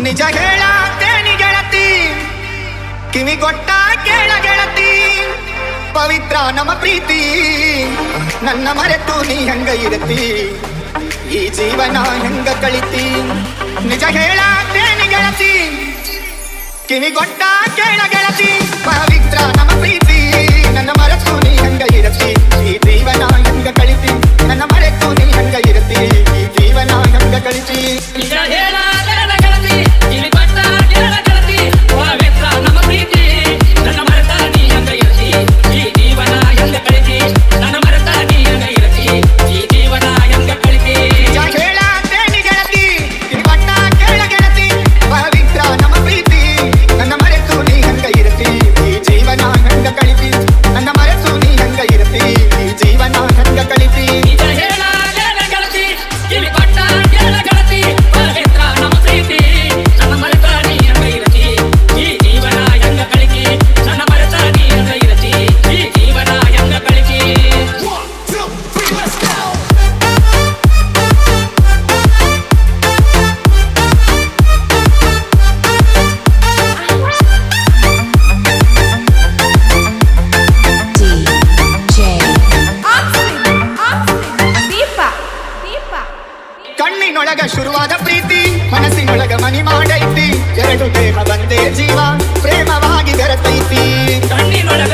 ನಿಜ ಹೇಳತೇನಿ ಗೆಳತಿ ಕಿವಿ ಕೊಟ್ಟ ಕೇಳ ಗೆಳತಿ ಪವಿತ್ರ ನಮ್ಮ ಪ್ರೀತಿ ನನ್ನ ಮರೆತು ನೀ ಹೆಂಗ ಇರತಿ ಈ ಜೀವನ ಹೆಂಗ ಕಳಿತಿ ನಿಜ ಹೇಳತೇನಿ ಗೆಳತಿ ಕಿವಿ ಕೊಟ್ಟ ಕೇಳ ಗೆಳತಿ ಪವಿತ್ರ ನಮ್ಮ ಪ್ರೀತಿ ನನ್ನ ಮರೆತು ನೀ ಹೆಂಗ ಇರತಿ ಈ ಜೀವನ ಹೆಂಗ ಕಳಿತಿ ನನ್ನ ಮರೆತು ನೀ ಹೆಂಗ ಇರತಿ ಈ ಜೀವನ ಹೆಂಗ ಕಳಿತಿ ನಿಜ ಹೇಳ ಇಲ್ಲಿ ಪಟ್ಟ ಕೇಳ ಗೆಳತಿ ಪವಿತ್ರ ನಮ್ಮ ಪ್ರೀತಿ ನನ್ನ ಮರೆತ ನೀ ಹೆಂಗ ಇರತಿ ಈ ಜೀವನ ಹೆಂಗ ಕಳಿತಿ ನನ್ನ ಮರೆತ ನೀ ಹೆಂಗ ಇರತಿ ಈ ಜೀವನ ಹೆಂಗ ಕಳಿತಿ ನಿಜ ಹೇಳತೇನಿ ಗೆಳತಿ ಕಿವಿ ಕೊಟ್ಟ ಕೇಳ ಗೆಳತಿ ಪವಿತ್ರ ನಮ್ಮ ಪ್ರೀತಿ ನನ್ನ ಮರೆತು ನೀ ಹೆಂಗ ಇರತಿ ಈ ಜೀವನ ಹೆಂಗ ಕಳಿತಿ ನನ್ನ ಮರೆತು ನೀ ಹೆಂಗ ಇರತಿ ಈ ಜೀವನ ಹೆಂಗ ಕಳಿತಿ ನಿಜ ಹೇಳ ಗೆಳತಿ ಇಲ್ಲಿ ಪಟ್ಟ ಕೇಳ ಗೆಳತಿ ಪವಿತ್ರ ನಮ್ಮ ಪ್ರೀತಿ ನನ್ನ ಮರೆತ ನೀ ಹೆಂಗ ಇರತಿ ಈ ಜೀವನ ಹೆಂಗ ಕಳಿತಿ ನನ್ನ ಮರೆತ ನೀ ಹೆಂಗ ಇರತಿ ಈ ಜೀವನ ಹೆಂಗ ಕಳಿತಿ ಕಣ್ಣಿನೊಳಗ ಶುರುವಾದ ಪ್ರೀತಿ ಮನಸ್ಸಿನೊಳಗ ಮನಿ ಮಾಡೈತಿ ಎರಡು ದೇಹ ಬಂದೇ ಜೀವ ಪ್ರೇಮವಾಗಿ ಬೆರೆತೈತಿ ಕಣ್ಣಿನೊಳಗ